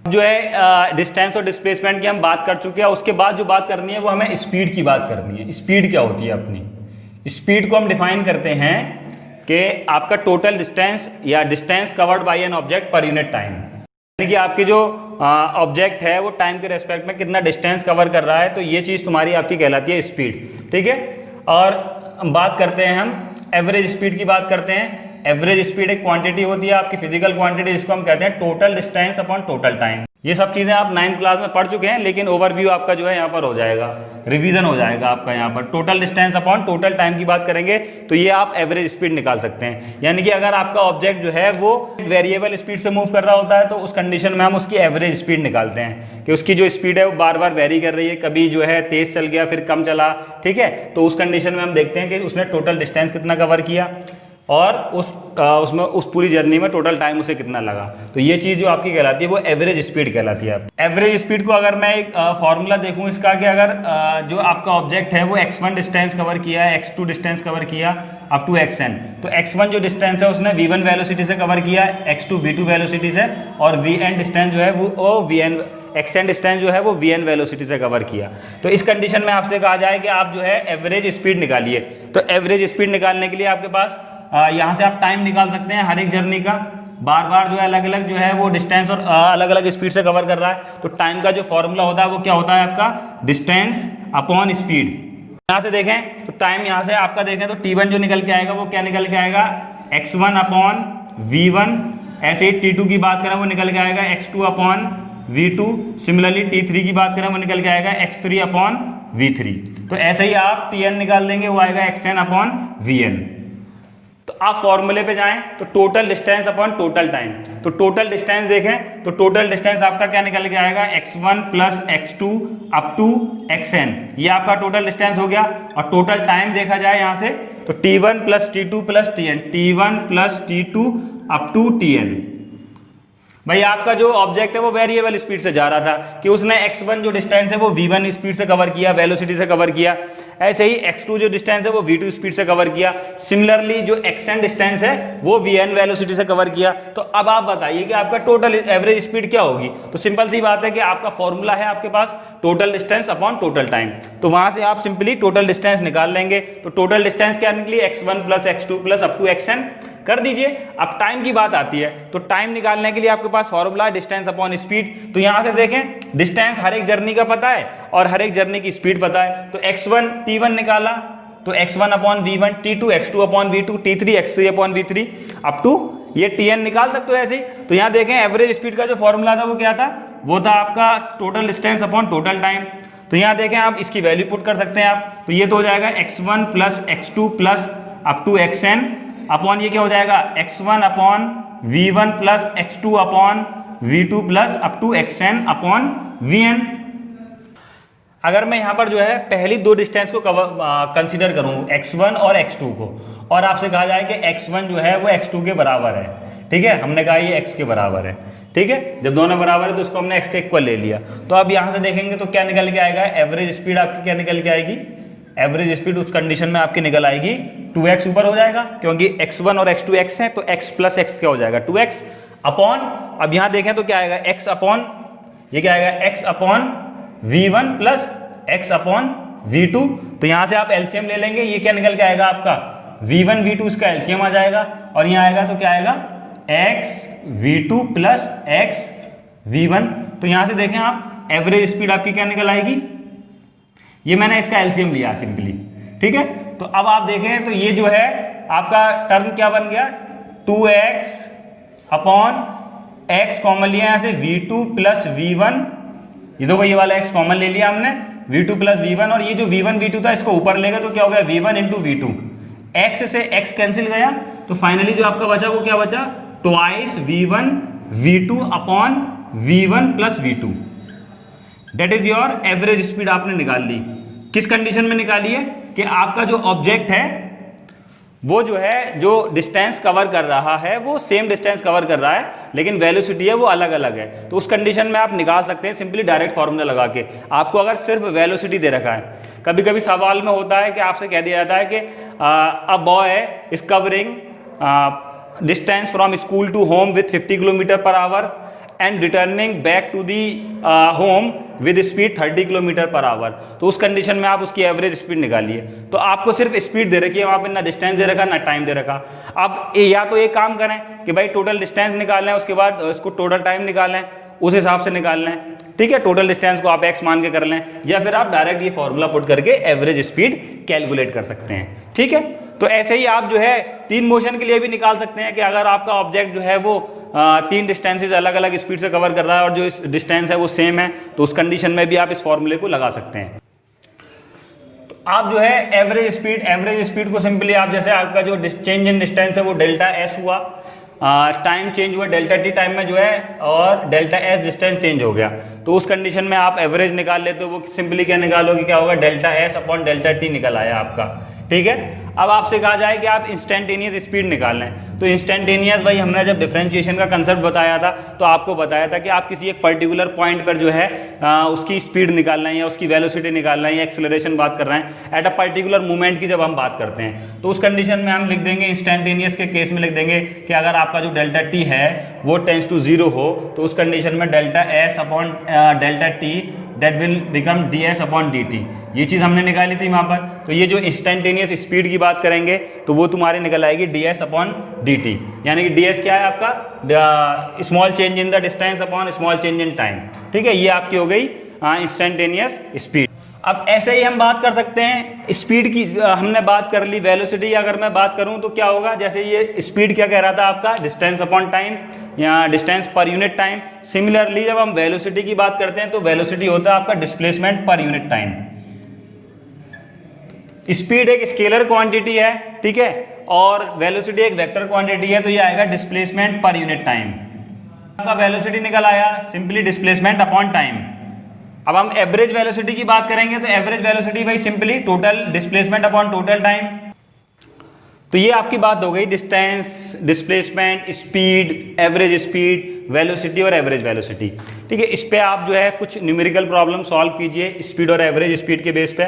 जो है डिस्टेंस और डिस्प्लेसमेंट की हम बात कर चुके हैं। उसके बाद जो बात करनी है वो हमें स्पीड की बात करनी है। स्पीड क्या होती है अपनी? स्पीड को हम डिफाइन करते हैं कि आपका टोटल डिस्टेंस या distance covered by an object per unit time, यानी कि आपकी जो ऑब्जेक्ट है वो टाइम के रेस्पेक्ट में कितना डिस्टेंस कवर कर रहा है, तो ये चीज़ तुम्हारी आपकी कहलाती है स्पीड। ठीक है, और बात करते हैं हम एवरेज स्पीड की बात करते हैं। एवरेज स्पीड एक क्वांटिटी होती है आपकी फिजिकल क्वांटिटी, जिसको हम कहते हैं total distance upon total time. ये सब चीज़ें आप 9th क्लास में पढ़ चुके हैं, लेकिन ओवरव्यू आपका जो है यहाँ पर हो जाएगा, रिवीजन हो जाएगा आपका। यहाँ पर total distance upon total time की बात करेंगे तो ये आप एवरेज स्पीड निकाल सकते हैं। यानी कि अगर आपका ऑब्जेक्ट जो है वो वेरिएबल स्पीड से मूव कर रहा होता है तो उस कंडीशन में हम उसकी एवरेज स्पीड निकालते हैं कि उसकी जो स्पीड है वो बार बार वेरी कर रही है, कभी जो है तेज चल गया फिर कम चला। ठीक है, तो उस कंडीशन में हम देखते हैं कि उसने टोटल डिस्टेंस कितना कवर किया और उसमें उस पूरी जर्नी में टोटल टाइम उसे कितना लगा। तो ये चीज़ जो आपकी कहलाती है वो एवरेज स्पीड कहलाती है। एवरेज स्पीड को अगर मैं एक फॉर्मूला देखूं इसका कि अगर जो आपका ऑब्जेक्ट है वो x1 डिस्टेंस कवर किया है, x2 डिस्टेंस कवर किया अप टू xn, तो x1 जो डिस्टेंस है उसने v1 वेलोसिटी से कवर किया, x2 v2 वेलोसिटी से, और vn डिस्टेंस जो है वो vn xn डिस्टेंस जो है वो vn वेलोसिटी से कवर किया। तो इस कंडीशन में आपसे कहा जाए कि आप जो है एवरेज स्पीड निकालिए। तो एवरेज स्पीड निकालने के लिए आपके पास यहाँ से आप टाइम निकाल सकते हैं हर एक जर्नी का, बार बार जो है अलग अलग जो है वो डिस्टेंस और अलग अलग स्पीड से कवर कर रहा है। तो टाइम का जो फॉर्मूला होता है वो क्या होता है आपका? Distance upon speed. यहाँ से देखें तो टाइम यहाँ से आपका देखें तो t1 जो निकल के आएगा वो क्या निकल के आएगा? x1 upon v1। ऐसे ही t2 की बात करें वो निकल के आएगा x2 upon v2। Similarly t3 की बात करें वो निकल के आएगा x3 अपॉन v3। तो ऐसे ही आप tn निकाल देंगे, वो आएगा xn अपॉन vn। तो आप फॉर्मूले पे जाएं तो total distance upon total time. तो टोटल डिस्टेंस देखें तो टोटल डिस्टेंस आपका क्या निकल के आएगा? x1 plus x2 up to xn, ये आपका टोटल डिस्टेंस हो गया। और टोटल टाइम देखा जाए यहाँ से तो t1 plus t2 plus tn, t1 plus t2 up to tn। भाई आपका जो ऑब्जेक्ट है वो वेरिएबल स्पीड से जा रहा था कि उसने x1 जो डिस्टेंस है वो v1 स्पीड से कवर किया, वेलोसिटी से कवर किया। ऐसे ही x2 जो डिस्टेंस है वो v2 स्पीड से कवर किया। सिमिलरली जो xn डिस्टेंस है वो vn वेलोसिटी से कवर किया। तो अब आप बताइए कि आपका टोटल एवरेज स्पीड क्या होगी? तो सिंपल सी बात है कि आपका फॉर्मूला है आपके पास total distance upon total time. तो वहां से आप सिंपली टोटल डिस्टेंस निकाल लेंगे। तो टोटल डिस्टेंस क्या निकली? x1 plus x2 plus up to xn कर दीजिए। अब टाइम की बात आती है तो टाइम निकालने के लिए आपके पास फॉर्मूला है डिस्टेंस अपॉन स्पीड। तो यहां से देखें डिस्टेंस हर एक जर्नी का पता है और हर एक जर्नी की स्पीड पता है। तो x1 t1 निकाला तो x1 upon v1, t2 x2 upon v2, t3 x3 upon v3 up to ये tn निकाल सकते हो ऐसे ही। तो यहाँ देखें एवरेज स्पीड का जो फॉर्मूला था वो क्या था? वो था आपका total distance upon total time. तो यहाँ देखें आप इसकी वैल्यू पुट कर सकते हैं आप। तो ये तो हो जाएगा x1 plus x2 plus up to xn upon ये क्या हो जाएगा? x1 upon v1 plus x2 upon v2 plus up to xn upon vn। अगर मैं यहाँ पर जो है पहली दो डिस्टेंस को कंसीडर करूँ x1 और x2 को, और आपसे कहा जाए कि x1 जो है वो x2 के बराबर है, ठीक है, हमने कहा ये x के बराबर है, ठीक है, जब दोनों बराबर है तो उसको हमने x के इक्वल ले लिया। तो अब यहाँ से देखेंगे तो क्या निकल के आएगा? एवरेज स्पीड आपकी क्या निकल के आएगी? एवरेज स्पीड उस कंडीशन में आपकी निकल आएगी 2x ऊपर हो जाएगा, क्योंकि x1 और x2 x है, तो x प्लस x क्या हो जाएगा? 2x अपॉन, अब यहाँ देखें तो क्या आएगा? x अपॉन, ये क्या आएगा? x upon v1 plus x upon v2। तो यहाँ से आप एलसीएम ले लेंगे, ये क्या निकल के आएगा आपका? v1 v2 इसका एलसीएम आ जाएगा, और यहाँ आएगा तो क्या आएगा? x v2 plus x v1। तो यहाँ से देखें आप एवरेज स्पीड आपकी क्या निकल आएगी? ये मैंने इसका एलसीएम लिया सिंपली, ठीक है। तो अब आप देखें तो ये जो है आपका टर्म क्या बन गया? 2x अपॉन x कॉमन लिया यहाँ से v2 प्लस v1, ये तो ये वाला x कॉमन ले लिया हमने, v2 प्लस v1, और ये जो v1 v2 था इसको ऊपर लेगा तो क्या हो गया? v1 इंटू v2, x से x कैंसिल गया, तो फाइनली जो आपका बचा वो क्या बचा? Twice v1 v2 upon v1 plus v2। That is your average speed आपने निकाल ली। किस कंडीशन में निकाली है? कि आपका जो ऑब्जेक्ट है वो जो है जो डिस्टेंस कवर कर रहा है वो सेम डिस्टेंस कवर कर रहा है, लेकिन वेलोसिटी है वो अलग अलग है। तो उस कंडीशन में आप निकाल सकते हैं सिंपली डायरेक्ट फॉर्मूला लगा के। आपको अगर सिर्फ वेलोसिटी दे रखा है, कभी कभी सवाल में होता है कि आपसे कह दिया जाता है कि a boy is covering distance from school to home with 50 kilometre per hour and returning back to the home with speed 30 kilometre per hour. तो उस कंडीशन में आप उसकी एवरेज स्पीड निकालिए। तो आपको सिर्फ स्पीड दे रखी है, वहाँ पे ना डिस्टेंस दे रखा ना टाइम दे रखा। अब या तो एक काम करें कि भाई टोटल डिस्टेंस निकाल लें, उसके बाद इसको टोटल टाइम निकाल लें, उस हिसाब से निकाल लें, ठीक है। टोटल डिस्टेंस को आप x मान के कर लें, या फिर आप डायरेक्ट ये फॉर्मूला पुट करके एवरेज स्पीड कैलकुलेट कर सकते हैं, ठीक है। तो ऐसे ही आप जो है 3 मोशन के लिए भी निकाल सकते हैं कि अगर आपका ऑब्जेक्ट जो है वो 3 डिस्टेंसेज अलग अलग स्पीड से कवर कर रहा है और जो इस डिस्टेंस है वो सेम है, तो उस कंडीशन में भी आप इस फॉर्मूले को लगा सकते हैं। तो आप जो है एवरेज स्पीड को सिंपली आप जैसे आपका जो चेंज इन डिस्टेंस है वो डेल्टा एस हुआ, टाइम चेंज हुआ डेल्टा टी टाइम में जो है, और डेल्टा एस डिस्टेंस चेंज हो गया, तो उस कंडीशन में आप एवरेज निकाल लेते हो। वो सिंपली क्या निकालोगे, क्या होगा, delta S upon delta T निकल आया आपका, ठीक है। अब आपसे कहा जाए कि आप इंस्टेंटेनियस स्पीड निकाल लें, तो इंस्टेंटेनियस भाई हमने जब डिफरेंशिएशन का कंसेप्ट बताया था तो आपको बताया था कि आप किसी एक पर्टिकुलर पॉइंट पर जो है उसकी स्पीड निकालना है या उसकी वेलोसिटी निकालना है या एक्सेलरेशन बात कर रहे हैं एट अ पर्टिकुलर मूवमेंट की जब हम बात करते हैं, तो उस कंडीशन में हम लिख देंगे इंस्टेंटेनियस के केस में लिख देंगे कि अगर आपका जो डेल्टा टी है वो टेंस टू 0 हो, तो उस कंडीशन में delta S upon delta T that will become D S upon D T. ये चीज़ हमने निकाली थी वहाँ पर। तो ये जो इंस्टेंटेनियस स्पीड की बात करेंगे तो वो तुम्हारे निकल आएगी D S upon D T, यानी कि डी एस क्या है आपका, small change in the distance upon small change in time, ठीक है। ये आपकी हो गई इंस्टेंटेनियस स्पीड। अब ऐसे ही हम बात कर सकते हैं स्पीड की, हमने बात कर ली। वेलोसिटी अगर मैं बात करूं तो क्या होगा, जैसे ये स्पीड क्या कह रहा था आपका, डिस्टेंस अपॉन टाइम या distance per unit time. Similarly जब हम वेलोसिटी की बात करते हैं तो वेलोसिटी होता है आपका displacement per unit time. Speed एक स्केलर क्वांटिटी है, ठीक है, और वेलोसिटी एक वेक्टर क्वांटिटी है, तो ये आएगा डिस्प्लेसमेंट पर यूनिट टाइम। आपका वेलोसिटी निकल आया सिंपली डिस्प्लेसमेंट अपॉन टाइम। अब हम एवरेज वेलोसिटी की बात करेंगे तो एवरेज वेलोसिटी भाई simply total displacement upon total time. तो ये आपकी बात हो गई distance, displacement, speed, average speed, velocity और एवरेज वेलोसिटी, ठीक है। इस पे आप जो है कुछ न्यूमेरिकल प्रॉब्लम सॉल्व कीजिए स्पीड और एवरेज स्पीड के बेस पे,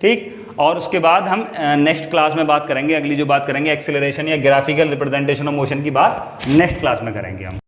ठीक। और उसके बाद हम नेक्स्ट क्लास में बात करेंगे, अगली जो बात करेंगे एक्सेलरेशन या ग्राफिकल रिप्रेजेंटेशन ऑफ मोशन की बात नेक्स्ट क्लास में करेंगे हम।